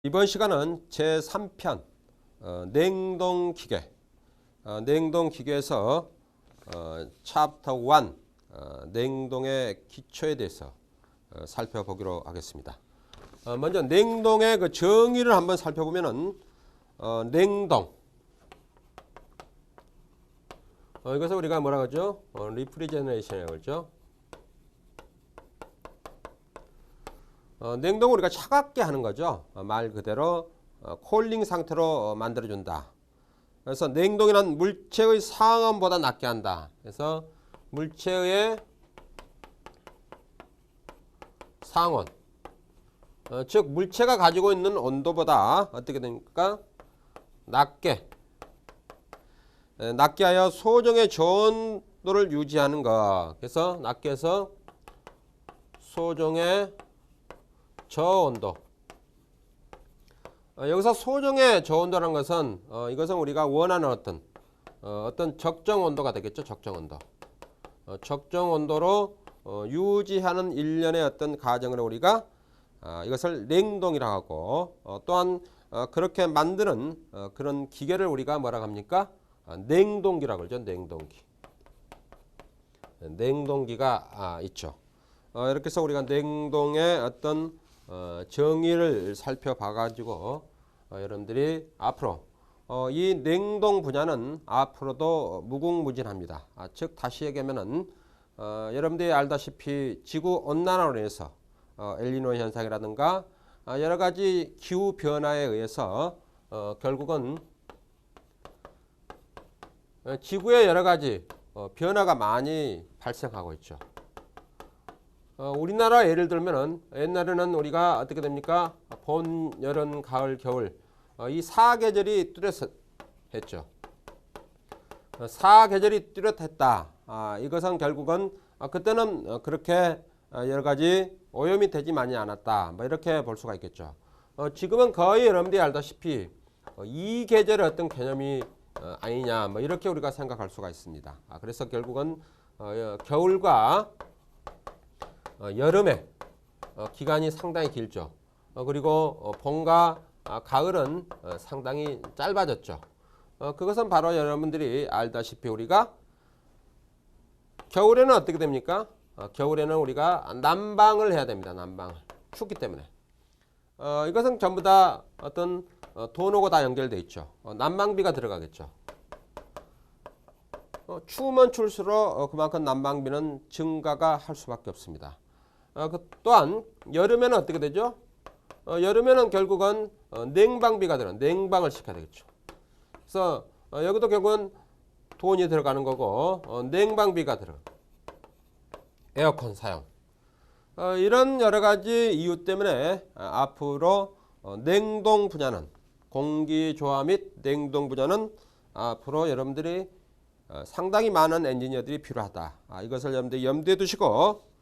이번 시간은 제3편 냉동기계 냉동기계에서 챕터 1 냉동의 기초에 대해서 살펴보기로 하겠습니다. 먼저 냉동의 그 정의를 한번 살펴보면은 냉동 이것을 우리가 뭐라 그러죠? 리프리제너레이션이라고 그러죠. 냉동을 우리가 차갑게 하는 거죠. 말 그대로 콜링 상태로 만들어준다. 그래서 냉동이란 물체의 상온보다 낮게 한다. 그래서 물체의 상온, 즉 물체가 가지고 있는 온도보다 어떻게 됩니까? 낮게 하여 소정의 저온도를 유지하는 것. 그래서 낮게 해서 소정의 저온도. 여기서 소정의 저온도라는 것은 이것은 우리가 원하는 어떤 적정 온도가 되겠죠. 적정 온도. 적정 온도로 유지하는 일련의 어떤 과정을 우리가 이것을 냉동이라고 하고 또한 그렇게 만드는 그런 기계를 우리가 뭐라고 합니까? 냉동기라고 그러죠. 냉동기. 냉동기가 있죠. 이렇게 해서 우리가 냉동의 어떤 정의를 살펴봐 가지고 여러분들이 앞으로 이 냉동 분야는 앞으로도 무궁무진합니다. 즉 다시 얘기하면은 여러분들이 알다시피 지구 온난화로 인해서 엘니뇨 현상이라든가 여러 가지 기후 변화에 의해서 결국은 지구에 여러 가지 변화가 많이 발생하고 있죠. 우리나라 예를 들면은 옛날에는 우리가 어떻게 됩니까? 봄, 여름, 가을, 겨울 이 4계절이 뚜렷했죠. 4계절이 뚜렷했다. 이것은 결국은 그때는 그렇게 여러 가지 오염이 되지 많이 않았다. 뭐 이렇게 볼 수가 있겠죠. 지금은 거의 여러분들이 알다시피 이 계절의 어떤 개념이 아니냐. 뭐 이렇게 우리가 생각할 수가 있습니다. 그래서 결국은 겨울과 여름에 기간이 상당히 길죠. 그리고 봄과 가을은 상당히 짧아졌죠. 그것은 바로 여러분들이 알다시피 우리가 겨울에는 어떻게 됩니까? 겨울에는 우리가 난방을 해야 됩니다. 난방을. 춥기 때문에. 이것은 전부 다 어떤 돈하고 다 연결되어 있죠. 난방비가 들어가겠죠. 추우면 추울수록 그만큼 난방비는 증가가 할 수밖에 없습니다. 또한 여름에는 어떻게 되죠? 여름에는 결국은 냉방비가 들어 냉방을 시켜야 되겠죠. 그래서 여기도 결국은 돈이 들어가는 거고 냉방비가 들어 에어컨 사용 이런 여러 가지 이유 때문에 앞으로 냉동 분야는 공기조화 및 냉동 분야는 앞으로 여러분들이 상당히 많은 엔지니어들이 필요하다. 이것을 여러분들이 염두에 두시고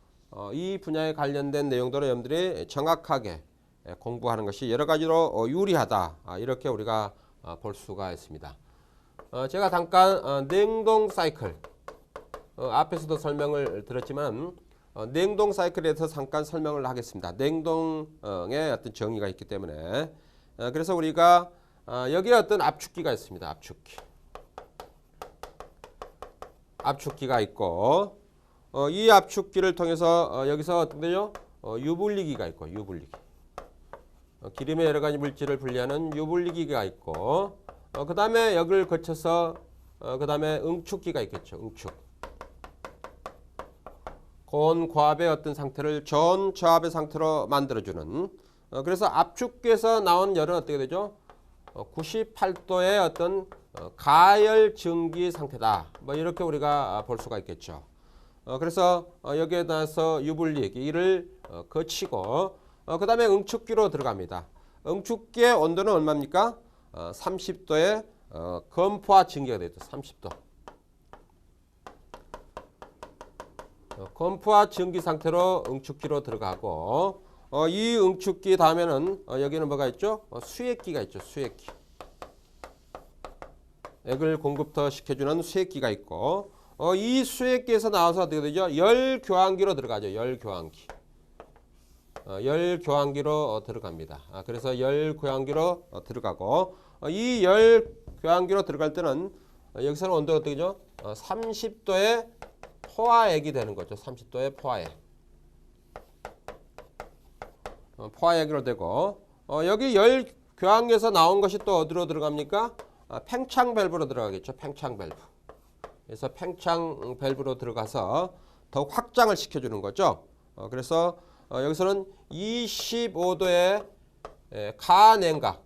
이 분야에 관련된 내용들을 여러분들이 정확하게 공부하는 것이 여러 가지로 유리하다. 이렇게 우리가 볼 수가 있습니다. 제가 잠깐 냉동 사이클 앞에서도 설명을 드렸지만 냉동 사이클에 대해서 잠깐 설명을 하겠습니다. 냉동의 어떤 정의가 있기 때문에 그래서 우리가 여기에 어떤 압축기가 있습니다. 압축기가 있고 이 압축기를 통해서 여기서 어떻게 되죠? 유분리기가 있고 유분리기. 기름의 여러 가지 물질을 분리하는 유분리기가 있고 그 다음에 여기를 거쳐서 그 다음에 응축기가 있겠죠. 응축. 고온 고압의 어떤 상태를 전저압의 상태로 만들어주는 그래서 압축기에서 나온 열은 어떻게 되죠? 98도의 어떤 가열 증기 상태다. 뭐 이렇게 우리가 볼 수가 있겠죠. 그래서 여기에 따라서 유분리기를 거치고 그 다음에 응축기로 들어갑니다. 응축기의 온도는 얼마입니까? 30도의 건포화 증기가 되죠. 30도. 건포화 증기 상태로 응축기로 들어가고 이 응축기 다음에는 여기는 뭐가 있죠? 수액기가 있죠. 수액기. 액을 공급더 시켜주는 수액기가 있고 이 수액기에서 나와서 어떻게 되죠? 열 교환기로 들어가죠. 열 교환기. 열 교환기로 들어갑니다. 그래서 열 교환기로 들어가고 이 열 교환기로 들어갈 때는 여기서는 온도가 어떻게 되죠? 30도의 포화액이 되는 거죠. 30도의 포화액. 포화액으로 되고 여기 열 교환기에서 나온 것이 또 어디로 들어갑니까? 팽창 밸브로 들어가겠죠. 팽창 밸브. 그래서 팽창 밸브로 들어가서 더욱 확장을 시켜주는 거죠. 그래서 여기서는 25도의 가냉각,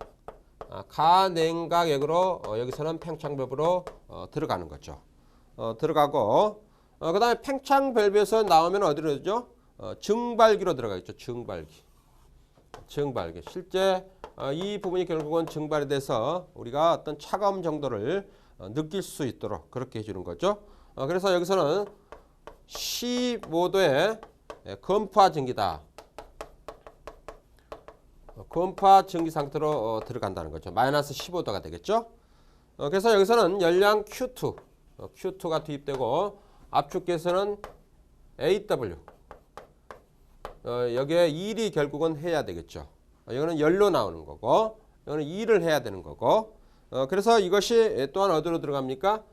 가냉각액으로 여기서는 팽창 밸브로 들어가는 거죠. 들어가고 그 다음에 팽창 밸브에서 나오면 어디로 되죠? 증발기로 들어가겠죠. 증발기. 증발기. 실제 이 부분이 결국은 증발이 돼서 우리가 어떤 차가움 정도를 느낄 수 있도록 그렇게 해주는 거죠. 그래서 여기서는 15도의 건파 증기다. 건파 증기 상태로 들어간다는 거죠. 마이너스 15도가 되겠죠. 그래서 여기서는 열량 Q2, Q2가 투입되고 압축기에서는 AW. 여기에 1이 결국은 해야 되겠죠. 이거는 열로 나오는 거고, 이거는 2를 해야 되는 거고. 그래서 이것이 또한 어디로 들어갑니까?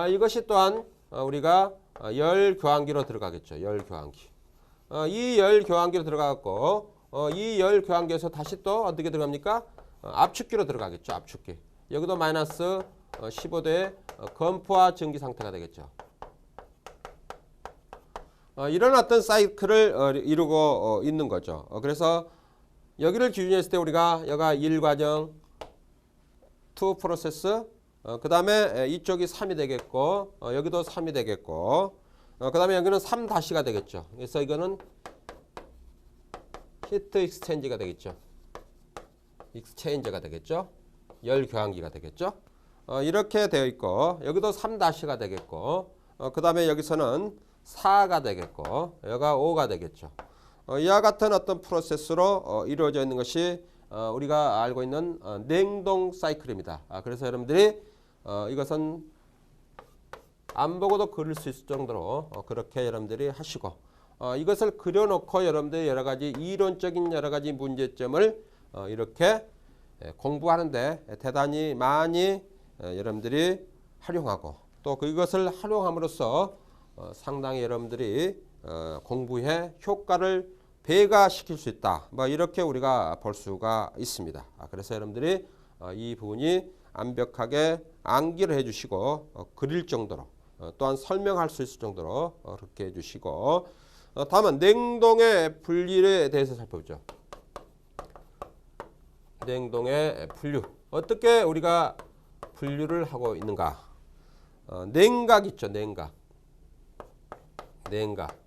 이것이 또한 우리가 열 교환기로 들어가겠죠. 열 교환기. 이 열 교환기로 들어가고, 이 열 교환기에서 다시 또 어떻게 들어갑니까? 압축기로 들어가겠죠. 압축기. 여기도 마이너스 15도의 건포화 증기 상태가 되겠죠. 이런 어떤 사이클을 이루고 있는 거죠. 그래서 여기를 기준으로 했을 때 우리가 여기가 1과정, 2 프로세스, 그 다음에 이쪽이 3이 되겠고, 여기도 3이 되겠고, 그 다음에 여기는 3-가 되겠죠. 그래서 이거는 히트 익스체인지가 되겠죠. 익스체인저가 되겠죠. 열 교환기가 되겠죠. 이렇게 되어 있고, 여기도 3-가 되겠고, 그 다음에 여기서는 4가 되겠고, 여기가 5가 되겠죠. 이와 같은 어떤 프로세스로 이루어져 있는 것이 우리가 알고 있는 냉동 사이클입니다. 그래서 여러분들이 이것은 안 보고도 그릴 수 있을 정도로 그렇게 여러분들이 하시고, 이것을 그려놓고 여러분들이 여러 가지 이론적인 여러 가지 문제점을 이렇게 공부하는데 대단히 많이 여러분들이 활용하고, 또 이것을 활용함으로써 상당히 여러분들이 공부에 효과를 배가시킬 수 있다. 뭐 이렇게 우리가 볼 수가 있습니다. 그래서 여러분들이 이 부분이 완벽하게 암기를 해주시고 그릴 정도로 또한 설명할 수 있을 정도로 그렇게 해주시고, 다음은 냉동의 분리에 대해서 살펴보죠. 냉동의 분류. 어떻게 우리가 분류를 하고 있는가? 냉각 있죠. 냉각. 냉각.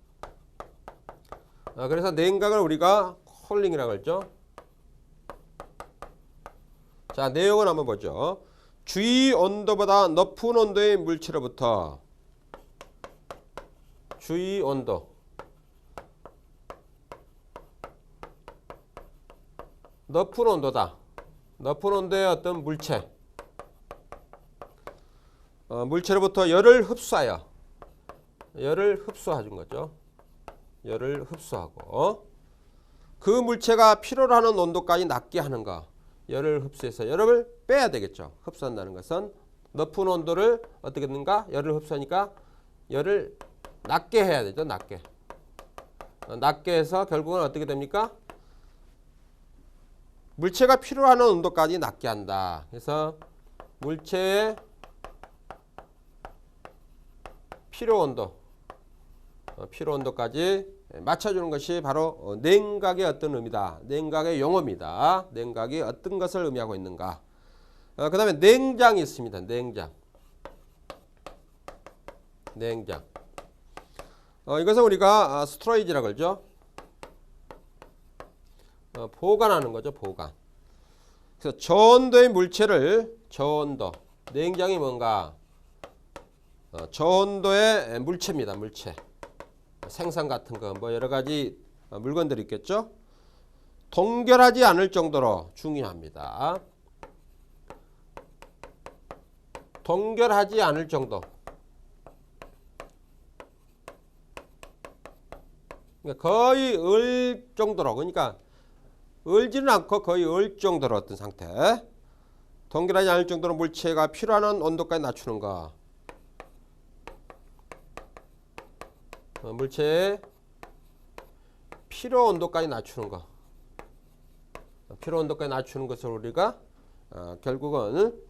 그래서 냉각을 우리가 콜링이라고 하죠. 자, 내용을 한번 보죠. 주위 온도보다 높은 온도의 물체로부터 주위 온도, 높은 온도다. 높은 온도의 어떤 물체, 물체로부터 열을 흡수하여, 열을 흡수하는 거죠. 열을 흡수하고 그 물체가 필요로 하는 온도까지 낮게 하는 거. 열을 흡수해서 열을 빼야 되겠죠. 흡수한다는 것은 높은 온도를 어떻게 되는가? 열을 흡수하니까 열을 낮게 해야 되죠. 낮게. 낮게 해서 결국은 어떻게 됩니까? 물체가 필요로 하는 온도까지 낮게 한다. 그래서 물체의 필요 온도, 필요 온도까지 맞춰주는 것이 바로 냉각의 어떤 의미다. 냉각의 용어입니다. 냉각이 어떤 것을 의미하고 있는가. 그 다음에 냉장이 있습니다. 냉장. 냉장. 이것은 우리가 스토리지라고 그러죠. 보관하는 거죠. 보관. 그래서 저온도의 물체를 저온도. 냉장이 뭔가? 저온도의 물체입니다. 물체. 생선 같은 거 뭐 여러 가지 물건들이 있겠죠. 동결하지 않을 정도로 중요합니다. 동결하지 않을 정도. 그러니까 거의 얼 정도로, 그러니까 얼지는 않고 거의 얼 정도로 어떤 상태. 동결하지 않을 정도로 물체가 필요한 온도까지 낮추는 거. 물체의 필요 온도까지 낮추는 거. 필요 온도까지 낮추는 것을 우리가 결국은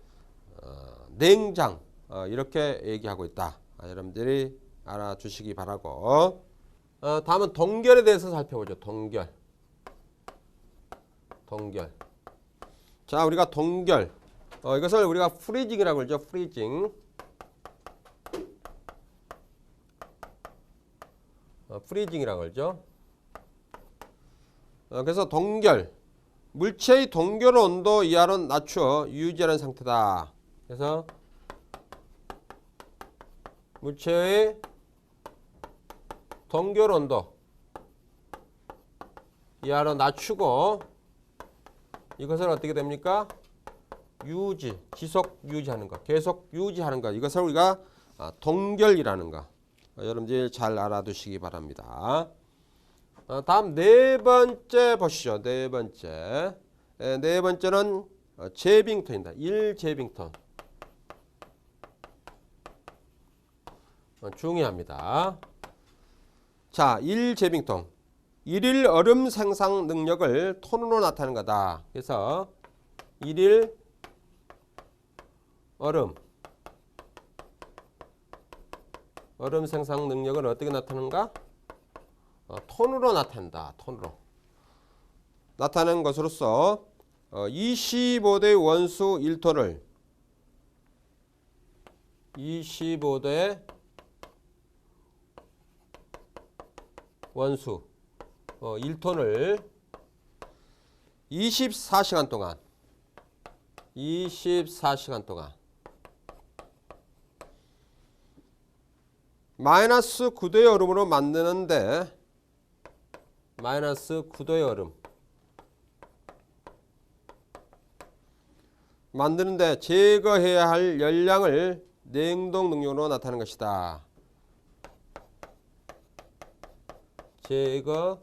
냉장 이렇게 얘기하고 있다. 여러분들이 알아주시기 바라고. 다음은 동결에 대해서 살펴보죠. 동결. 자, 우리가 동결. 이것을 우리가 프리징이라고 그러죠. 프리징. 프리징이라고 그러죠. 그래서 동결. 물체의 동결 온도 이하로 낮추어 유지하는 상태다. 그래서 물체의 동결 온도 이하로 낮추고 이것을 어떻게 됩니까? 유지, 지속 유지하는 것, 계속 유지하는 것. 이것을 우리가 동결이라는 것. 여러분들 잘 알아두시기 바랍니다. 다음 네 번째 보시죠. 네 번째. 네 번째는 제빙턴입니다. 1제빙턴. 중요합니다. 자, 1제빙턴. 1일 얼음 생산 능력을 톤으로 나타내는 거다. 그래서 1일 얼음 생산 능력을 어떻게 나타내는가? 톤으로 나타낸다. 톤으로 나타낸 것으로서 25도의 원수 1톤을 25도의 원수 1톤을 24시간 동안 마이너스 9도의 얼음으로 만드는데 마이너스 9도의 얼음 만드는데 제거해야 할 열량을 냉동 능력으로 나타내는 것이다. 제거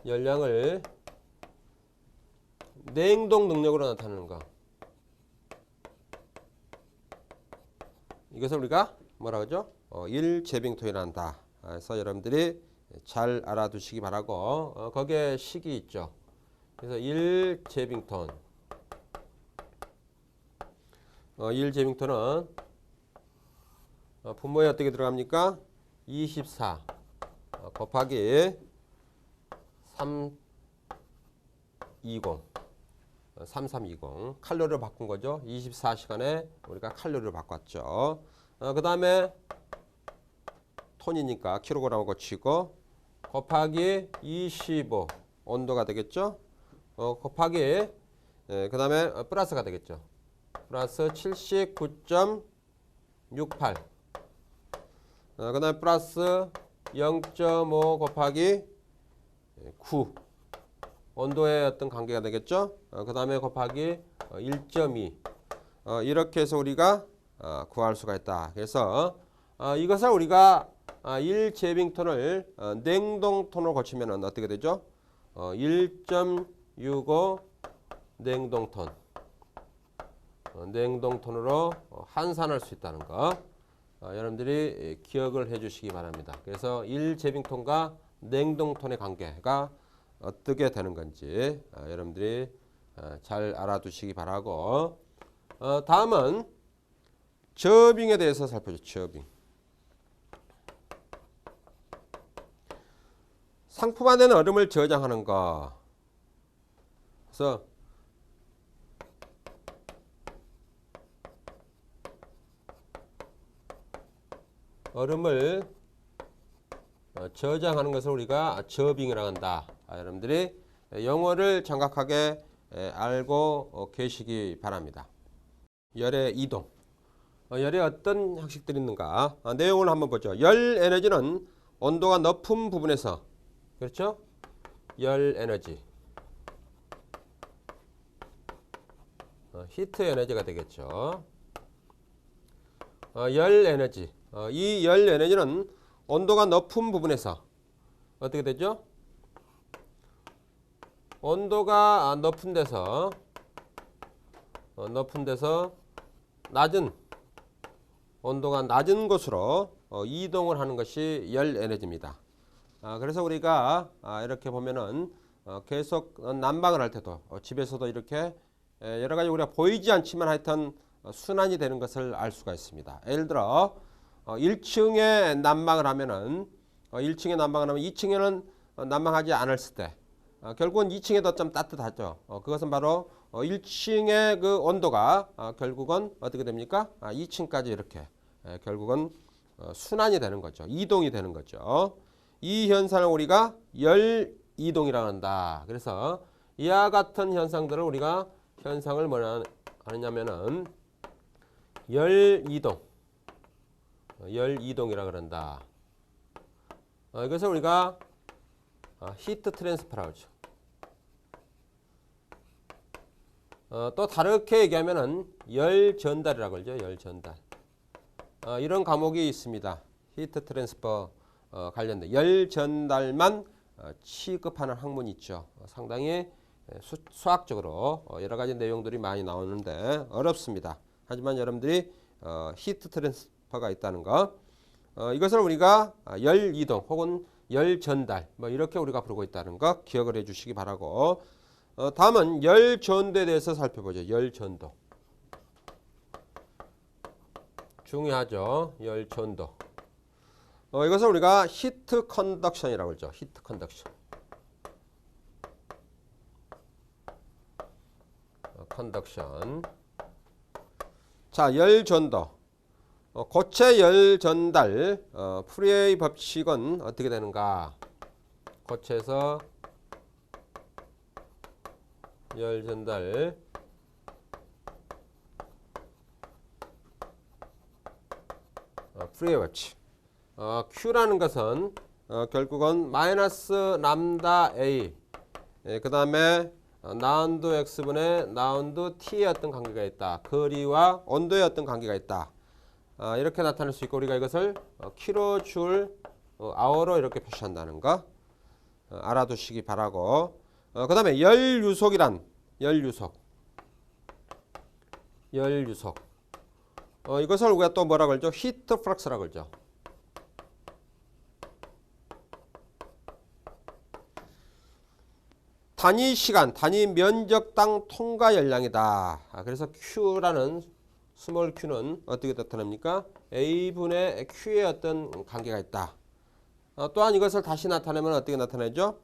열량을 냉동 능력으로 나타내는 것. 이것을 우리가 뭐라 그러죠? 1제빙톤이라 한다. 그래서 여러분들이 잘 알아두시기 바라고. 거기에 식이 있죠. 그래서 1제빙톤. 1제빙톤은 분모에 어떻게 들어갑니까? 24 곱하기 3320 칼로리를 바꾼 거죠. 24시간에 우리가 칼로리를 바꿨죠. 그 다음에 톤이니까 킬로그램을 고치고 곱하기 25 온도가 되겠죠. 곱하기 그 다음에 플러스가 되겠죠. 플러스 79.68 그 다음에 플러스 0.5 곱하기 9 온도의 어떤 관계가 되겠죠. 그 다음에 곱하기 1.2 이렇게 해서 우리가 구할 수가 있다. 그래서 이것을 우리가 1제빙톤을 냉동톤으로 고치면 어떻게 되죠? 1.65 냉동톤 냉동톤으로 환산할 수 있다는 거 여러분들이 기억을 해 주시기 바랍니다. 그래서 1제빙톤과 냉동톤의 관계가 어떻게 되는 건지 여러분들이 잘 알아두시기 바라고. 다음은 저빙에 대해서 살펴보죠. 저빙. 상품 안에는 얼음을 저장하는 거. 그래서 얼음을 저장하는 것을 우리가 저빙이라고 한다. 여러분들이 영어를 정확하게 알고 계시기 바랍니다. 열의 이동. 열에 어떤 형식들이 있는가? 내용을 한번 보죠. 열 에너지는 온도가 높은 부분에서 그렇죠? 열 에너지. 히트 에너지가 되겠죠. 열 에너지. 이 열 에너지는 온도가 높은 부분에서 어떻게 되죠? 온도가 높은 데서 낮은 온도가 낮은 곳으로 이동을 하는 것이 열 에너지입니다. 그래서 우리가 이렇게 보면은 계속 난방을 할 때도 집에서도 이렇게 여러 가지 우리가 보이지 않지만 하여튼 순환이 되는 것을 알 수가 있습니다. 예를 들어 1층에 난방을 하면은 2층에는 난방하지 않았을 때 결국은 2층에 더 좀 따뜻하죠. 그것은 바로 1층의 그 온도가 결국은 어떻게 됩니까? 2층까지 이렇게 결국은 순환이 되는 거죠. 이동이 되는 거죠. 이 현상을 우리가 열 이동이라고 한다. 그래서 이와 같은 현상들을 우리가 현상을 뭐라 하느냐면은 열 이동이라고 그런다. 이것을 우리가 히트 트랜스퍼라고 하죠. 또 다르게 얘기하면은 열 전달이라고 그러죠. 열 전달. 이런 과목이 있습니다. 히트 트랜스퍼 관련된 열 전달만 취급하는 학문이 있죠. 상당히 수학적으로 여러 가지 내용들이 많이 나오는데 어렵습니다. 하지만 여러분들이 히트 트랜스퍼가 있다는 거, 이것을 우리가 열 이동 혹은 열 전달 뭐 이렇게 우리가 부르고 있다는 거 기억을 해주시기 바라고, 다음은 열 전도에 대해서 살펴보죠. 열 전도 중요하죠. 열 전도. 이것을 우리가 히트 컨덕션이라고 그러죠. 히트 컨덕션. 컨덕션. 자, 열 전도. 고체 열 전달. 푸리에의 법칙은 어떻게 되는가? 고체에서 열 전달. 푸리에의 법칙. Q라는 것은 결국은 마이너스 람다 A, 그 다음에 라운드 X분의 라운드 T의 어떤 관계가 있다. 거리와 온도의 어떤 관계가 있다. 이렇게 나타낼 수 있고, 우리가 이것을 킬로줄 아워로 이렇게 표시한다는 거 알아두시기 바라고, 그 다음에 열유속이란 열유속. 이것을 우리가 또 뭐라고 그러죠? 히트 플럭스라고 그러죠. 단위 시간, 단위 면적당 통과 열량이다. 그래서 Q라는 스몰 q는 어떻게 나타납니까? A분의 Q의 어떤 관계가 있다. 또한 이것을 다시 나타내면 어떻게 나타내죠?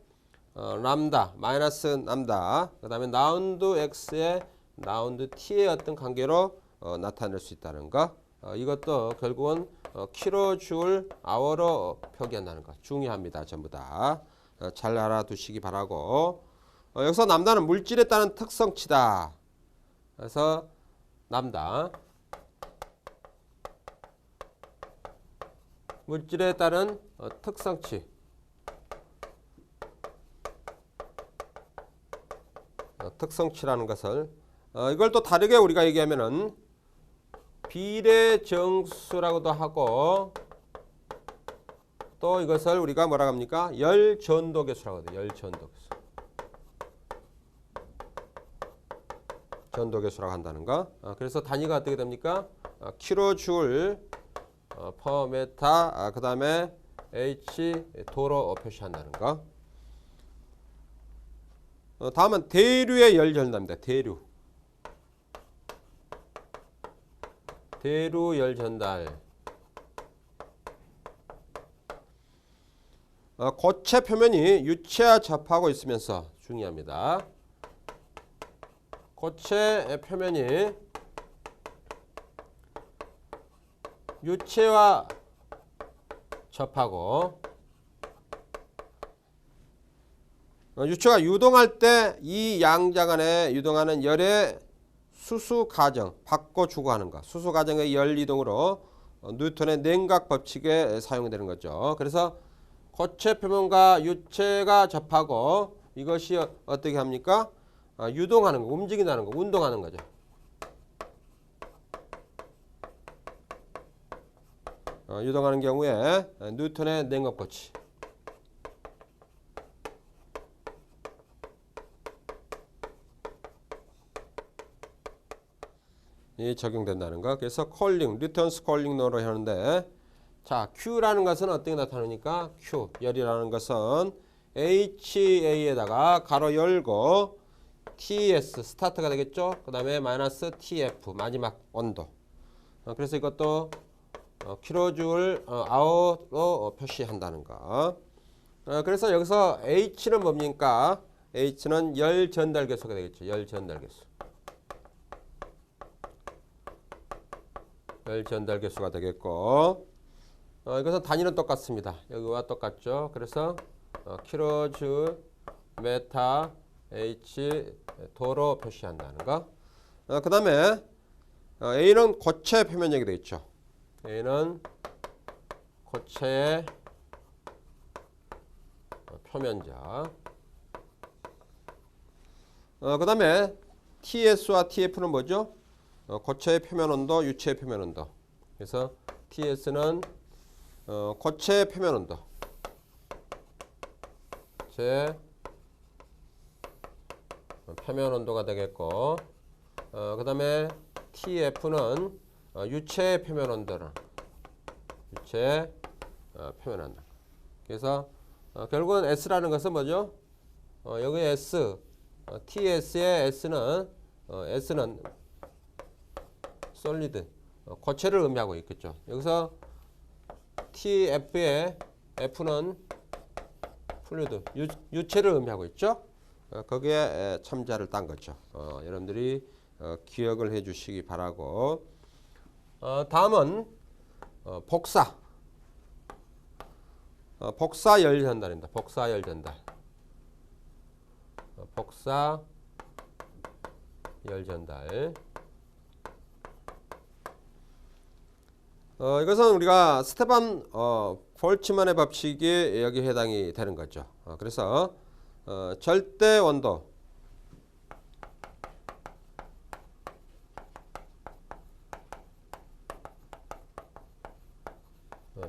람다, 마이너스 람다, 그 다음에 라운드 X의 라운드 T의 어떤 관계로 나타낼 수 있다는 거. 이것도 결국은 킬로줄 아워로 표기한다는 거 중요합니다. 전부 다 잘 알아두시기 바라고. 여기서 람다는 물질에 따른 특성치다. 그래서 람다 물질에 따른 특성치. 특성치라는 것을 이걸 또 다르게 우리가 얘기하면은 비례정수라고도 하고, 또 이것을 우리가 뭐라고 합니까? 열전도계수라고 해요. 열전도계수. 전도계수라고 한다는 거. 그래서 단위가 어떻게 됩니까? 킬로줄 퍼 메타, 그 다음에 H 도로 표시한다는 거. 다음은 대류의 열 전달입니다. 대류 열 전달. 고체 표면이 유체와 접하고 있으면서 중요합니다. 고체 표면이 유체와 접하고 유체가 유동할 때 이 양자 간에 유동하는 열의 수수 과정, 받고 주고 하는 것. 수수 과정의 열 이동으로 뉴턴의 냉각 법칙에 사용되는 거죠. 그래서 고체 표면과 유체가 접하고 이것이 어떻게 합니까? 유동하는 거, 움직인다는 거, 운동하는 거죠. 유동하는 경우에 뉴턴의 냉각 법칙. 적용된다는 거. 그래서 콜링, 리턴스 콜링으로 하는데, 자, Q라는 것은 어떻게 나타나니까 Q, 열이라는 것은 HA에다가 가로 열고 TS, 스타트가 되겠죠. 그 다음에 마이너스 TF, 마지막 온도. 그래서 이것도 킬로줄 아웃로 표시한다는 거. 그래서 여기서 H는 뭡니까? H는 열 전달 계수가 되겠죠. 열 전달 계수. 열 전달 계수가 되겠고, 이것은 단위는 똑같습니다. 여기와 똑같죠. 그래서 킬로줄 메타 H 도로 표시한다는 거. 그 다음에 A는 고체 표면력이 되겠죠. A는 고체의 표면적. 그 다음에 TS와 TF는 뭐죠? 고체의 표면 온도, 유체의 표면 온도. 그래서 TS는 고체의 표면 온도. 제 표면 온도가 되겠고, 그 다음에 TF는 유체의 표면 온도는 유체 표면 온도. 그래서 결국은 S라는 것은 뭐죠? 여기 S, TS의 S는 솔리드, 고체를 의미하고 있겠죠. 여기서 TF의 F는 플루이드, 유체를 의미하고 있죠. 거기에 첨자를 딴 거죠. 여러분들이 기억을 해 주시기 바라고. 다음은 복사. 복사 열 전달입니다. 복사 열 전달. 복사 열 전달. 이것은 우리가 스테반 볼츠만의 법칙이 여기 해당이 되는 거죠. 그래서 절대 온도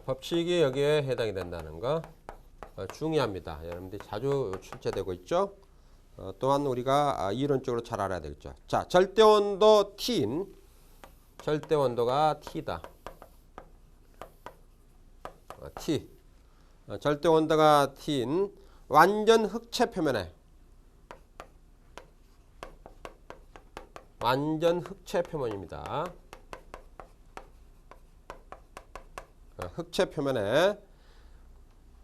법칙이 여기에 해당이 된다는 거 중요합니다. 여러분들이 자주 출제되고 있죠. 또한 우리가 이론적으로 잘 알아야 되겠죠. 자, 절대 온도 T인 절대 온도가 T다. T. 절대 온도가 T인 완전 흑체 표면에 완전 흑체 표면입니다. 흑체 표면에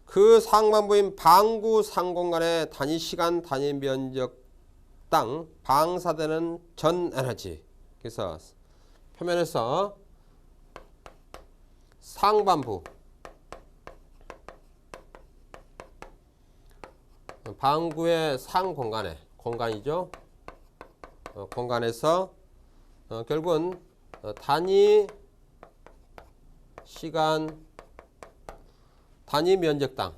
그 상반부인 방구 상공간의 단위 시간 단위 면적당 방사되는 전 에너지. 그래서 표면에서 상반부 방구의 상공간에 공간이죠. 공간에서 결국은 단위 시간 단위 면적당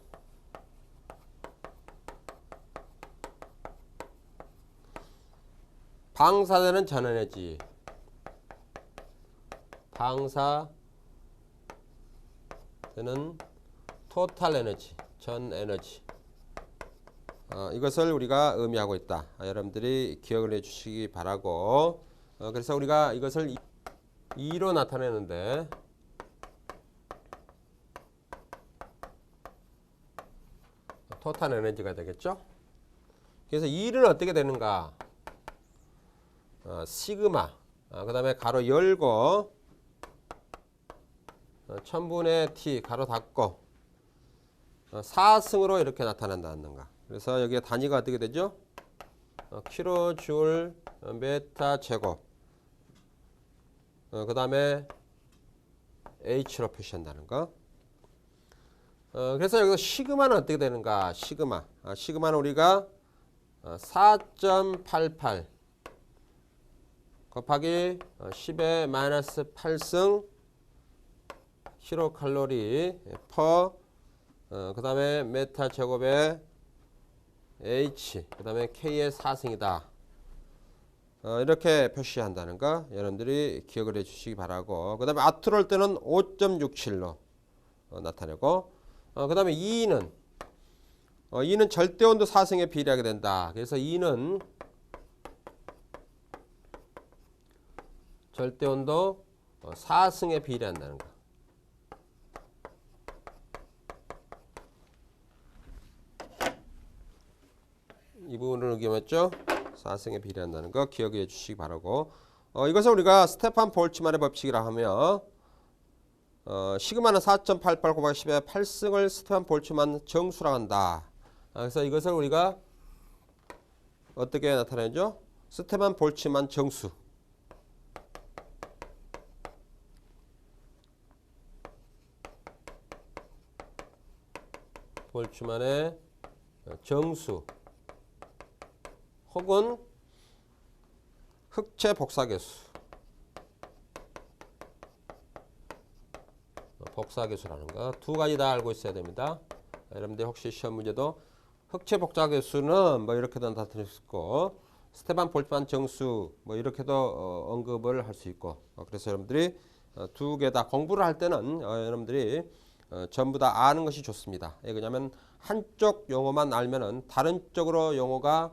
방사되는 전 에너지 방사되는 토탈 에너지 전 에너지 이것을 우리가 의미하고 있다. 여러분들이 기억을 해 주시기 바라고. 그래서 우리가 이것을 2로 나타내는데 토탈 에너지가 되겠죠. 그래서 2는 어떻게 되는가? 시그마 그 다음에 가로 열고 1000분의 t 가로 닫고 4승으로 이렇게 나타난다는가. 그래서 여기에 단위가 어떻게 되죠? 킬로줄 메타 제곱 그 다음에 H로 표시한다는 거. 그래서 여기서 시그마는 어떻게 되는가? 시그마는 우리가 4.88 곱하기 10의 마이너스 8승 킬로칼로리 퍼 그 다음에 메타 제곱에 H 그 다음에 K의 4승이다. 이렇게 표시한다는 거 여러분들이 기억을 해 주시기 바라고. 그 다음에 아트로 할 때는 5.67로 나타내고 그 다음에 2는 절대온도 4승에 비례하게 된다. 그래서 2는 절대 온도 4승에 비례한다는 거. 이 부분을 의견했죠. 4승에 비례한다는 거 기억해 주시기 바라고. 이것을 우리가 스테판 볼츠만의 법칙이라 하며 시그마는 4.88 곱하기 10의 8승을 스테판 볼츠만 정수라 한다. 그래서 이것을 우리가 어떻게 나타내죠? 스테판 볼츠만 정수. 볼츠만의 정수 혹은 흑체 복사계수. 복사계수라는 거 두 가지 다 알고 있어야 됩니다. 여러분들 혹시 시험 문제도 흑체 복사계수는 뭐 이렇게도 나타낼 수 있고 스테판 볼츠만 정수 뭐 이렇게도 언급을 할 수 있고 그래서 여러분들이 두 개 다 공부를 할 때는 여러분들이 전부 다 아는 것이 좋습니다. 왜냐하면 한쪽 용어만 알면은 다른 쪽으로 용어가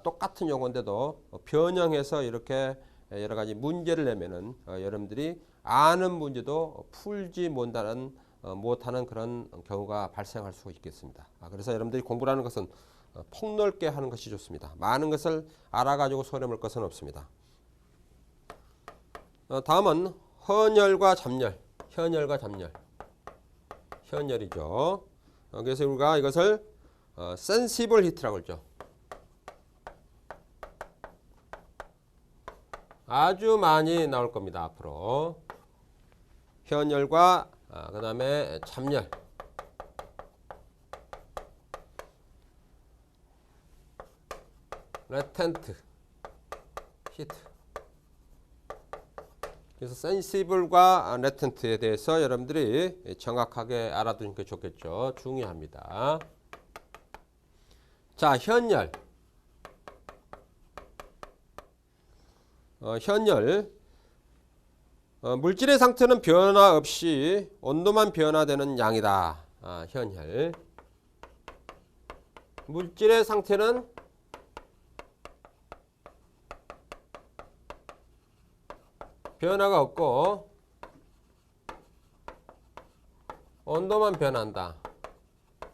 똑같은 용어인데도 변형해서 이렇게 여러 가지 문제를 내면은 여러분들이 아는 문제도 풀지 못하는 그런 경우가 발생할 수 있겠습니다. 그래서 여러분들이 공부라는 것은 폭넓게 하는 것이 좋습니다. 많은 것을 알아가지고 손해볼 것은 없습니다. 다음은 헌혈과 잡열. 헌혈과 잡열. 헌혈이죠. 그래서 우리가 이것을 센시블 히트라고 그러죠. 아주 많이 나올 겁니다. 앞으로. 현열과 그 다음에 잡열. 레텐트 히트. 그래서 센시블과 레텐트에 대해서 여러분들이 정확하게 알아두는 게 좋겠죠. 중요합니다. 자, 현열. 현열. 물질의 상태는 변화 없이 온도만 변화되는 양이다. 현열. 물질의 상태는 변화가 없고 온도만 변한다.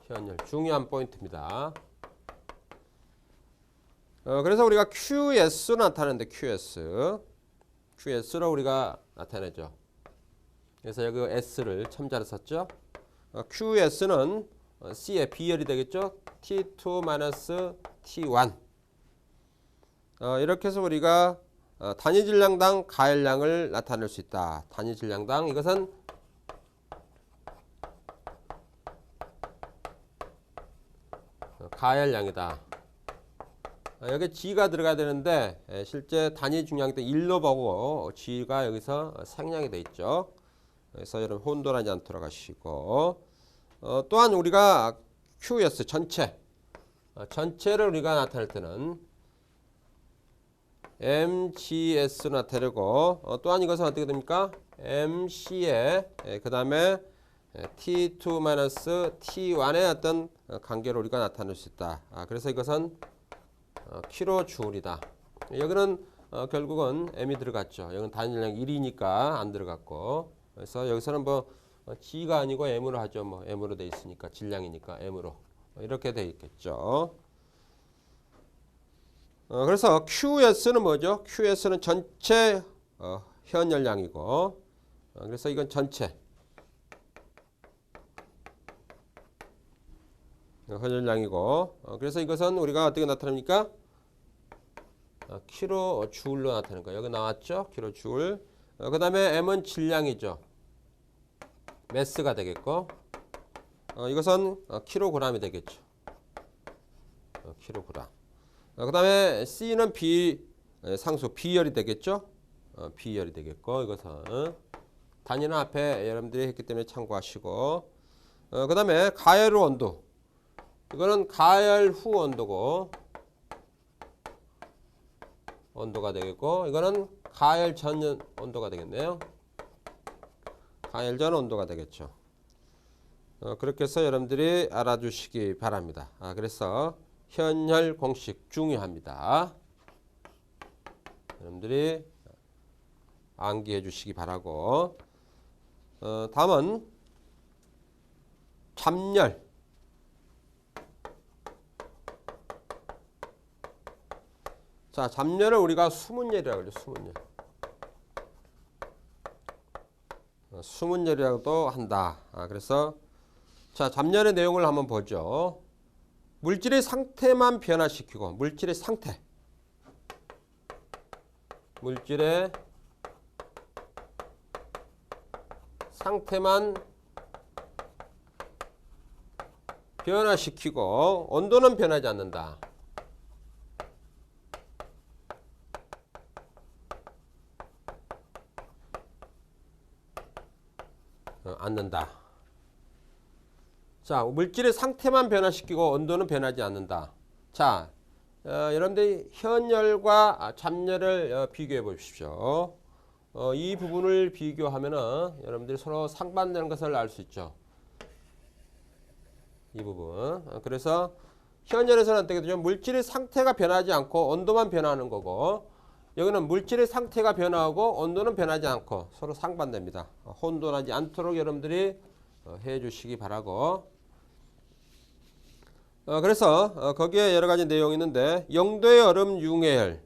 현열. 중요한 포인트입니다. 그래서 우리가 QS로 나타내는데 QS로 우리가 나타내죠. 그래서 여기 S를 첨자로 썼죠. QS는 C의 비열이 되겠죠. T2-T1 이렇게 해서 우리가 단위 질량당 가열량을 나타낼 수 있다. 단위 질량당 이것은 가열량이다. 여기 G가 들어가야 되는데 실제 단위 중량이 때 1로 보고 G가 여기서 생략이 돼 있죠. 그래서 여러분 혼돈하지 않도록 하시고 또한 우리가 QS 전체를 우리가 나타낼 때는 MGS로 나타내고 또한 이것은 어떻게 됩니까? MC에 그 다음에 T2-T1의 어떤 관계를 우리가 나타낼 수 있다. 그래서 이것은 킬로줄이다. 여기는 결국은 M이 들어갔죠. 여기는 단위량 1이니까 안 들어갔고 그래서 여기서는 뭐 G가 아니고 M으로 하죠. 뭐 M으로 돼 있으니까 질량이니까 M으로 이렇게 돼 있겠죠. 그래서 QS는 뭐죠? QS는 전체 현열량이고 그래서 이건 전체 현열량이고 그래서 이것은 우리가 어떻게 나타납니까? 킬로줄로 나타나는 거예요. 여기 나왔죠? 킬로줄. 그 다음에 M은 질량이죠. 매스가 되겠고 이것은 킬로그램이 되겠죠. 킬로그램. 그 다음에 C는 상수 비열이 되겠죠. 비열이 되겠고 이것은 단위는 앞에 여러분들이 했기 때문에 참고하시고 그 다음에 가열 후 온도. 이거는 가열 후 온도고 온도가 되겠고 이거는 가열 전 온도가 되겠네요. 가열 전 온도가 되겠죠. 그렇게 해서 여러분들이 알아주시기 바랍니다. 그래서 현열 공식 중요합니다. 여러분들이 암기해 주시기 바라고. 다음은 잡열. 자, 잡열을 우리가 수문열이라고 그러죠. 수문열. 수문열이라고도 한다. 그래서 자, 잡열의 내용을 한번 보죠. 물질의 상태만 변화시키고 물질의 상태만 변화시키고 온도는 변하지 않는다. 자, 물질의 상태만 변화시키고 온도는 변하지 않는다. 자, 여러분들이 현열과 잡열을 비교해 보십시오. 이 부분을 비교하면은 여러분들이 서로 상반되는 것을 알 수 있죠. 이 부분. 그래서 현열에서는 어떻게 되죠? 물질의 상태가 변하지 않고 온도만 변하는 거고, 여기는 물질의 상태가 변화하고 온도는 변하지 않고 서로 상반됩니다. 혼돈하지 않도록 여러분들이 해 주시기 바라고. 그래서 거기에 여러 가지 내용이 있는데 0도의 얼음 융해열은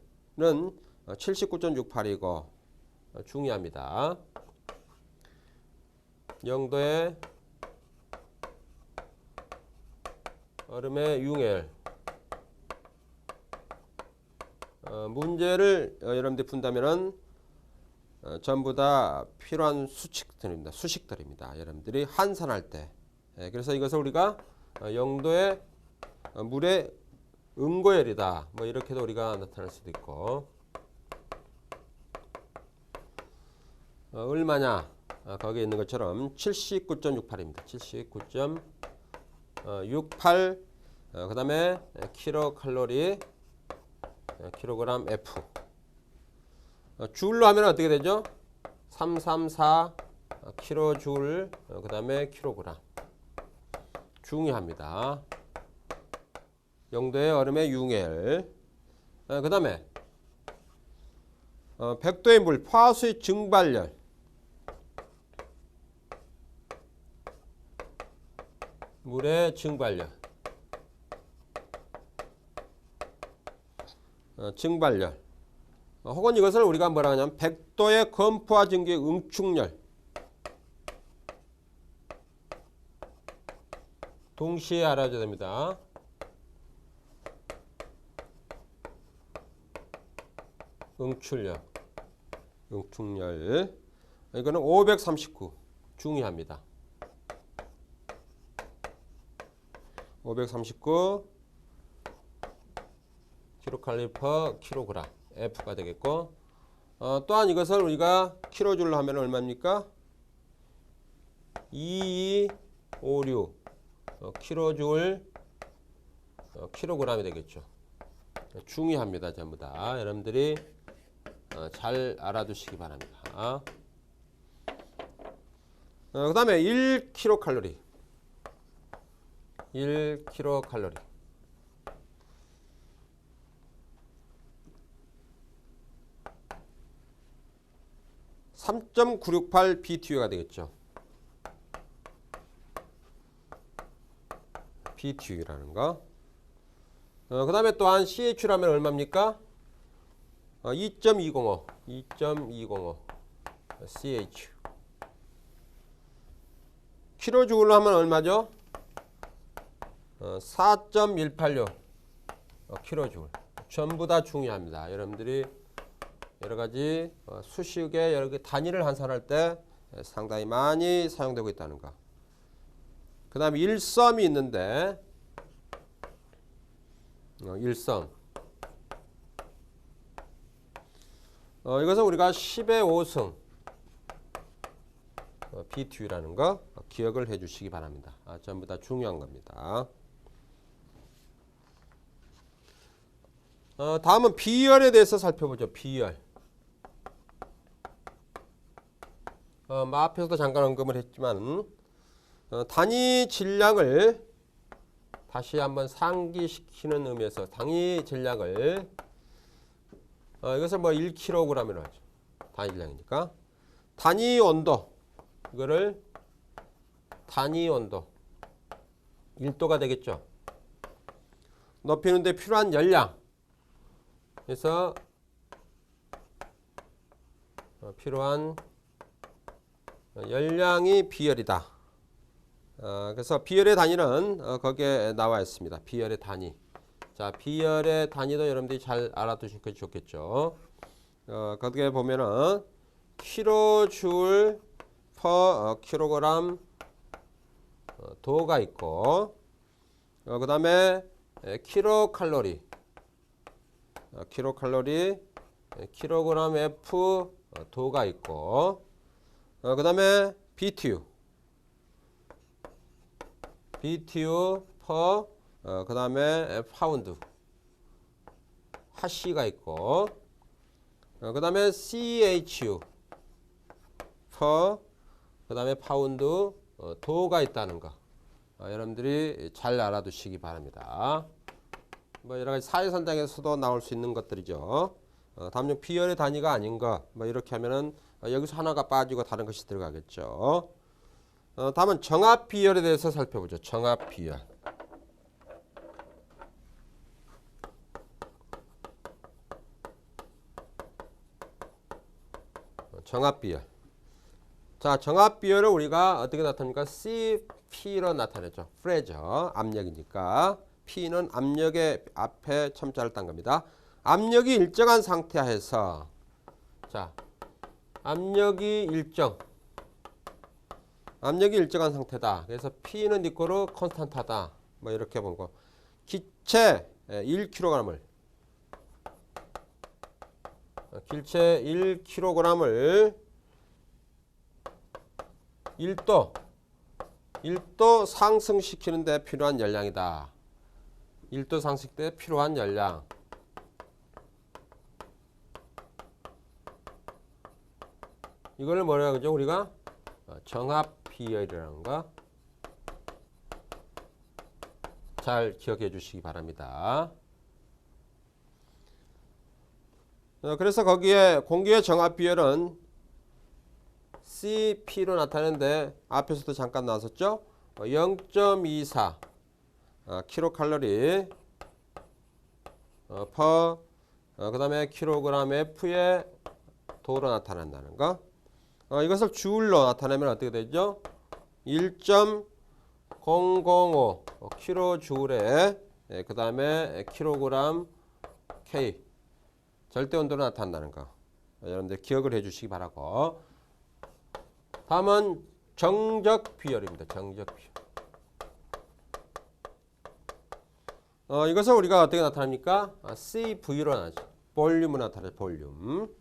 79.68이고 중요합니다. 0도의 얼음의 융해열. 문제를 여러분들이 푼다면은 전부 다 필요한 수식들입니다. 여러분들이 환산할 때. 그래서 이것을 우리가 0도의 물의 응고열이다. 뭐 이렇게도 우리가 나타낼 수도 있고. 얼마냐? 거기에 있는 것처럼 79.68입니다. 79.68. 그 다음에 킬로칼로리 킬로그램 F. 줄로 하면 어떻게 되죠? 334 킬로줄. 그 다음에 킬로그램. 중요합니다. 0도의 얼음의 융해열. 그 다음에 100도의 물 화수의 증발열. 물의 증발열. 증발열. 혹은 이것을 우리가 뭐라 하냐면 100도의 건포화 증기의 응축열. 동시에 알아줘야 됩니다. 응축열. 이거는 539. 중요합니다. 539 킬로칼로리 퍼 킬로그램 F가 되겠고, 또한 이것을 우리가 킬로줄로 하면 얼마입니까? 2256 킬로줄 킬로그램이 되겠죠. 중요합니다. 전부 다 여러분들이 잘 알아두시기 바랍니다. 그 다음에 1킬로칼로리. 1킬로칼로리. 3.968 BTU가 되겠죠. BTU라는 거. 그 다음에 또한 CH라면 얼마입니까? 2.205 CH. 킬로줄로 하면 얼마죠? 4.186 킬로줄. 전부 다 중요합니다. 여러분들이 여러 가지 수식의 여러 개 단위를 환산할 때 상당히 많이 사용되고 있다는 거. 그 다음에 일섬이 있는데, 일섬. 이것은 우리가 10의 5승 BTU라는 거 기억을 해 주시기 바랍니다. 전부 다 중요한 겁니다. 다음은 비열에 대해서 살펴보죠. 비열. 앞에서도 잠깐 언급을 했지만 단위 질량을 다시 한번 상기시키는 의미에서 단위 질량을 이것을 뭐 1kg이라고 하죠. 단일량이니까. 단위 온도, 이거를 단위 온도 1도가 되겠죠. 높이는 데 필요한 열량, 그래서 필요한 열량이 비열이다. 그래서 비열의 단위는 거기에 나와 있습니다. 비열의 단위. 자, 비열의 단위도 여러분들이 잘 알아두시면 좋겠죠. 거기에 보면은 킬로줄 퍼 킬로그램 도가 있고, 그 다음에 킬로칼로리, 킬로그램 F 도가 있고, 그 다음에 BTU 퍼 그 다음에 파운드 하시가 있고, 그 다음에 CHU 퍼 그 다음에 파운드 도가 있다는 거 여러분들이 잘 알아두시기 바랍니다. 뭐 여러 가지 사회선장에서도 나올 수 있는 것들이죠. 다음용 비열의 단위가 아닌 거, 뭐 이렇게 하면은 여기서 하나가 빠지고 다른 것이 들어가겠죠. 다음은 정합 비열에 대해서 살펴보죠. 정합 비열. 정합 비열. 자, 정합 비열을 우리가 어떻게 나타냅니까? CP로 나타내죠. 프레저, 압력이니까. P는 압력의 앞에 첨자를 딴 겁니다. 압력이 일정한 상태 하에서, 자, 압력이 일정한 상태다. 그래서 P는 이꼬르 콘스탄트하다. 뭐 이렇게 보고, 기체 1kg을 1도 상승시키는 데 필요한 열량이다. 1도 상승시킬 때 필요한 열량. 이걸 뭐라고 하죠? 우리가 정합 비열이라는 거 잘 기억해 주시기 바랍니다. 그래서 거기에 공기의 정합 비열은 CP로 나타내는데 앞에서도 잠깐 나왔었죠. 0.24 킬로칼로리 퍼 그 다음에 킬로그램 F의 도로 나타난다는 거. 이것을 줄로 나타내면 어떻게 되죠? 1.005 킬로줄에 그 다음에 킬로그램 K 절대 온도로 나타난다는 거. 여러분들 기억을 해 주시기 바라고. 다음은 정적 비열입니다. 정적 비열. 이것을 우리가 어떻게 나타납니까? CV로 나타나죠. 볼륨으로 나타나죠. 볼륨.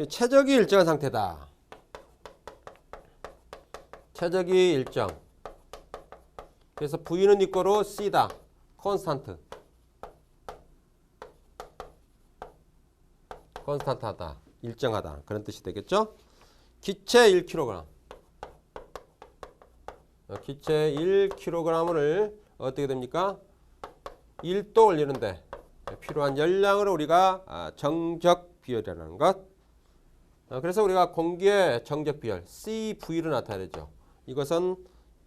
최적이 일정한 상태다. 최적이 일정. 그래서 V는 이꼬로 C다. 콘스탄트. 콘스탄트하다. 일정하다. 그런 뜻이 되겠죠? 기체 1kg. 기체 1kg을 어떻게 됩니까? 1도 올리는데 필요한 열량을 우리가 정적 비열이라는 것. 그래서 우리가 공기의 정적 비열 CV로 나타내죠. 이것은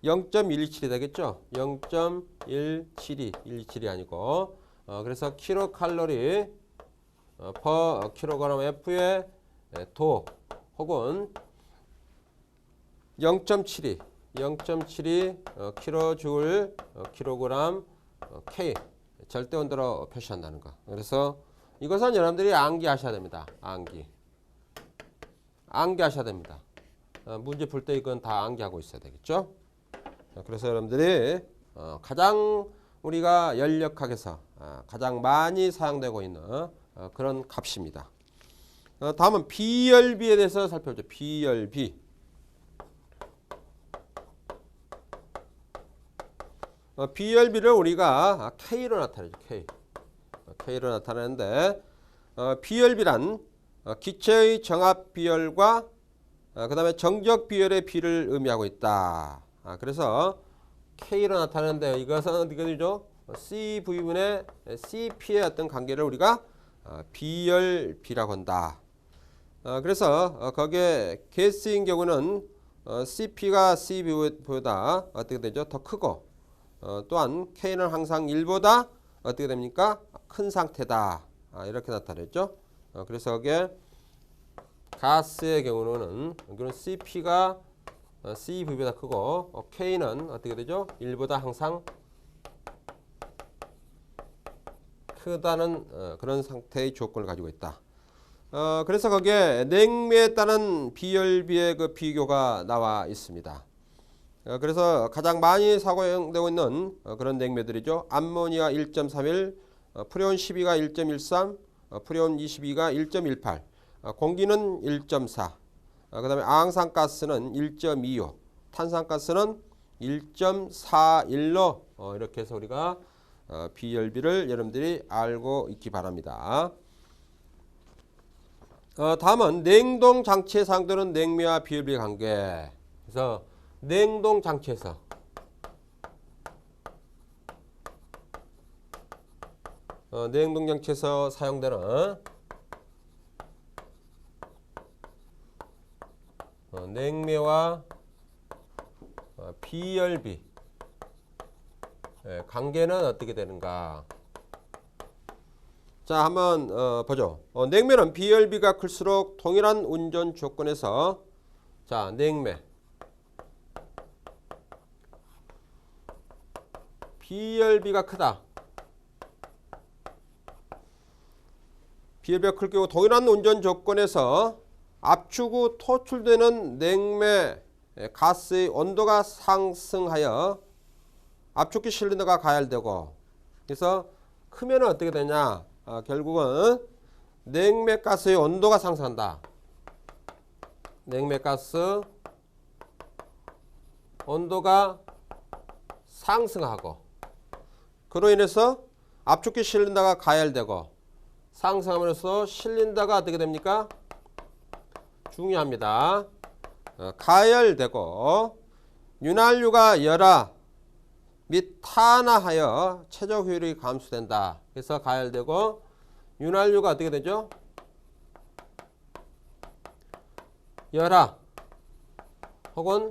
0.127이 되겠죠. 0.172, 127이 아니고. 그래서 킬로칼로리 퍼 킬로그램 F의 도 혹은 0.72 킬로줄 킬로그램 K 절대 온도로 표시한다는 거. 그래서 이것은 여러분들이 암기하셔야 됩니다. 암기하셔야 됩니다. 문제 풀 때 이건 다 암기하고 있어야 되겠죠. 그래서 여러분들이 가장 우리가 연력학에서 가장 많이 사용되고 있는 그런 값입니다. 다음은 비열비에 대해서 살펴보죠. 비열비. 비열비를 우리가 K로 나타내죠. K로 나타내는데 비열비란 기체의 정합 비열과 그 다음에 정적 비열의 비를 의미하고 있다. 그래서 K로 나타내는데 이것은 어떻게 되죠? CV분의 CP의 어떤 관계를 우리가 비열비라고 한다. 그래서 거기에 가스인 경우는 CP가 CV보다 어떻게 되죠? 더 크고 또한 K는 항상 1보다 어떻게 됩니까? 큰 상태다. 이렇게 나타냈죠. 그래서 거기에 가스의 경우는 여기는 CP가 CV보다 크고 K는 어떻게 되죠? 1보다 항상 크다는 그런 상태의 조건을 가지고 있다. 그래서 거기에 냉매에 따른 비열비의 그 비교가 나와 있습니다. 그래서 가장 많이 사용되고 있는 그런 냉매들이죠. 암모니아 1.31, 프레온 12가 1.13, 프레온 22가 1.18, 공기는 1.4, 그 다음에 아항산가스는 1.25, 탄산가스는 1.41로 이렇게 해서 우리가 비열비를 여러분들이 알고 있기 바랍니다. 다음은 냉동 장치에 사용되는 냉매와 비열비의 관계. 그래서 냉동 장치에서 냉동 장치에서 사용되는 냉매와 비열비 관계는 어떻게 되는가? 자, 한번 보죠. 냉매는 비열비가 클수록 동일한 운전 조건에서 자, 냉매 비열비가 크다. 비열비가 클 경우 동일한 운전 조건에서 압축 후 토출되는 냉매 가스의 온도가 상승하여 압축기 실린더가 가열되고, 그래서 크면 어떻게 되냐? 결국은 냉매가스의 온도가 상승한다. 냉매가스 온도가 상승하고, 그로 인해서 압축기 실린더가 가열되고, 상승하면서 실린더가 어떻게 됩니까? 중요합니다. 가열되고 윤활유가 열화 및 탄화하여 최저 효율이 감소된다. 그래서 가열되고 윤활유가 어떻게 되죠? 열화 혹은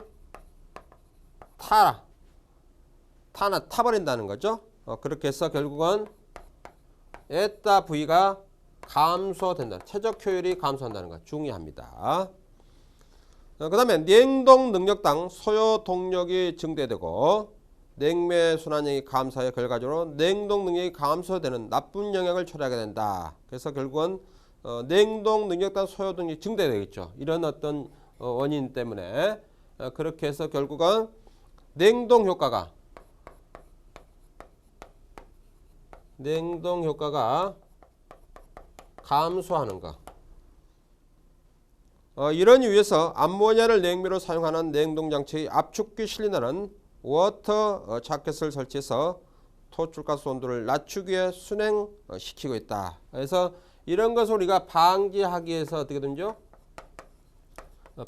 타버린다는 거죠. 그렇게 해서 결국은 에타 V가 감소된다. 최적 효율이 감소한다는 거 중요합니다. 그 다음에 냉동 능력당 소요 동력이 증대되고 냉매 순환력이 감소하여 결과적으로 냉동 능력이 감소되는 나쁜 영향을 초래하게 된다. 그래서 결국은 냉동 능력당 소요 동력이 증대되겠죠. 이런 어떤 원인 때문에 그렇게 해서 결국은 냉동 효과가 감소하는 것. 이런 이유에서 암모니아를 냉매로 사용하는 냉동장치의 압축기 실린더는 워터 자켓을 설치해서 토출가스 온도를 낮추기 위해 순행시키고 있다. 그래서 이런 것을 우리가 방지하기 위해서 어떻게 되죠?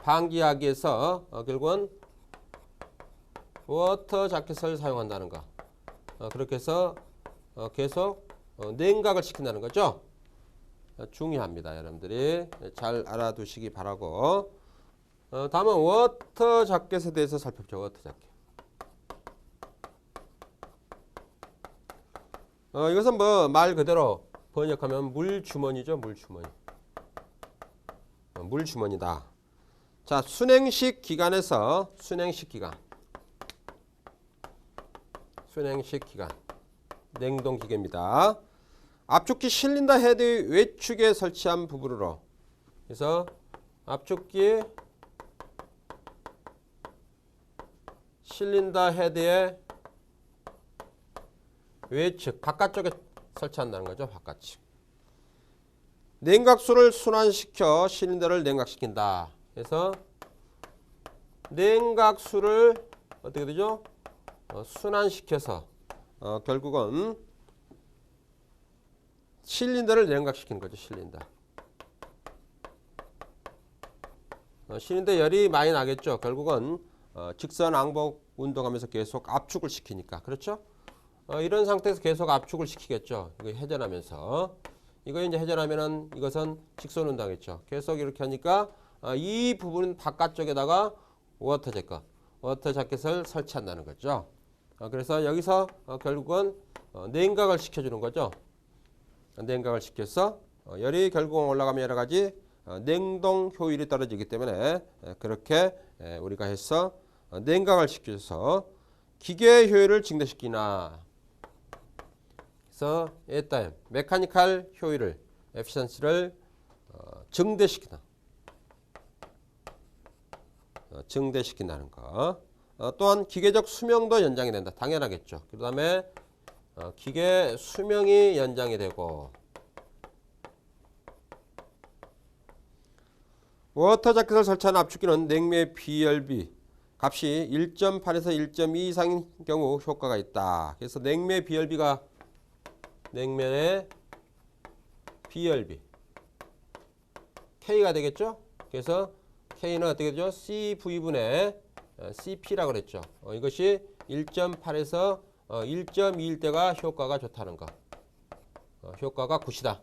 방지하기 위해서 결국은 워터 자켓을 사용한다는 거. 그렇게 해서 계속 냉각을 시킨다는 거죠. 중요합니다. 여러분들이 잘 알아두시기 바라고. 다음은 워터 자켓에 대해서 살펴보죠. 워터 자켓. 이것은 뭐 말 그대로 번역하면 물주머니죠. 물주머니. 물주머니다. 자, 순행식 기관에서 순행식 기관 냉동기계입니다. 압축기 실린더 헤드 외축에 설치한 부분으로, 그래서 압축기 실린더 헤드의 외측 바깥쪽에 설치한다는 거죠. 바깥측. 냉각수를 순환시켜 실린더를 냉각시킨다. 그래서 냉각수를 어떻게 되죠? 순환시켜서 결국은 실린더를 냉각시키는 거죠. 실린더 열이 많이 나겠죠. 결국은 직선 왕복 운동하면서 계속 압축을 시키니까. 그렇죠? 이런 상태에서 계속 압축을 시키겠죠. 이거 회전하면서. 이거 이제 회전하면은 이것은 직선운동 당했죠. 계속 이렇게 하니까 이 부분 바깥쪽에다가 워터 자켓을 설치한다는 거죠. 그래서 여기서 결국은 냉각을 시켜주는 거죠. 냉각을 시켜서 열이 결국은 올라가면 여러 가지 냉동 효율이 떨어지기 때문에 그렇게 우리가 해서 냉각을 시켜서 기계의 효율을 증대시키나. 그래서 에타임 메카니컬 효율을 에피션시를 증대시킨다는 거. 또한 기계적 수명도 연장이 된다. 당연하겠죠. 그 다음에 기계 수명이 연장이 되고 워터 자켓을 설치한 압축기는 냉매의 비열비 값이 1.8에서 1.2 이상인 경우 효과가 있다. 그래서 냉매의 비열비가 냉면의 비열비 K가 되겠죠. 그래서 K는 어떻게 되죠? CV분의 CP라고 그랬죠. 이것이 1.8에서 1.2일 때가 효과가 좋다는 거. 효과가 굿이다.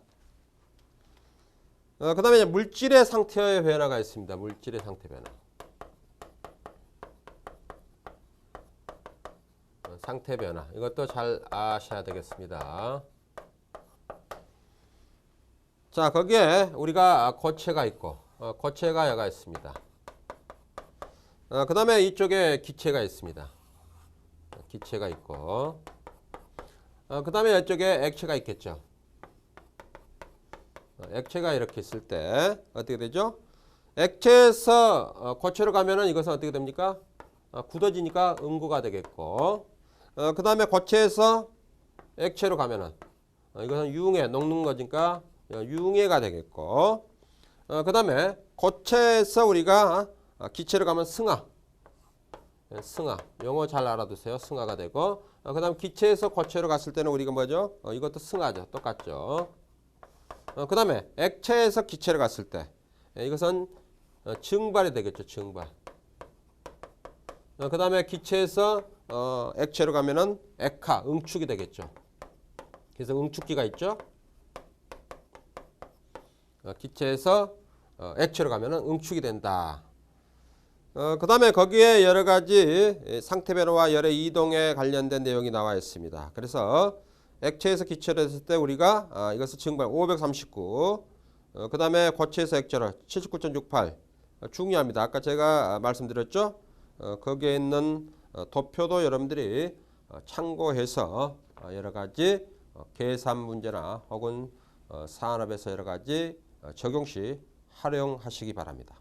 그 다음에 물질의 상태의 변화가 있습니다. 물질의 상태 변화. 상태 변화. 이것도 잘 아셔야 되겠습니다. 자, 거기에 우리가 고체가 있고, 고체가 여가 있습니다. 그 다음에 이쪽에 기체가 있습니다. 기체가 있고, 그 다음에 이쪽에 액체가 있겠죠. 액체가 이렇게 있을 때 어떻게 되죠? 액체에서 고체로 가면은 이것은 어떻게 됩니까? 굳어지니까 음구가 되겠고, 그 다음에 고체에서 액체로 가면은 이것은 유흥에 녹는 거니까 유흥해가 되겠고, 그 다음에 고체에서 우리가 기체로 가면 승하, 영어 잘 알아두세요. 승하가 되고, 그 다음 기체에서 고체로 갔을 때는 우리가 뭐죠? 이것도 승하죠. 똑같죠. 그 다음에 액체에서 기체로 갔을 때 이것은 증발이 되겠죠. 증발. 그 다음에 기체에서 액체로 가면은 액화, 응축이 되겠죠. 그래서 응축기가 있죠. 기체에서 액체로 가면은 응축이 된다. 그 다음에 거기에 여러 가지 상태 변화와 열의 이동에 관련된 내용이 나와 있습니다. 그래서 액체에서 기체로 했을 때 우리가 이것을 증발 539, 그 다음에 고체에서 액체로 79.68 중요합니다. 아까 제가 말씀드렸죠. 거기에 있는 도표도 여러분들이 참고해서 여러 가지 계산 문제나 혹은 산업에서 여러 가지 적용 시 활용하시기 바랍니다.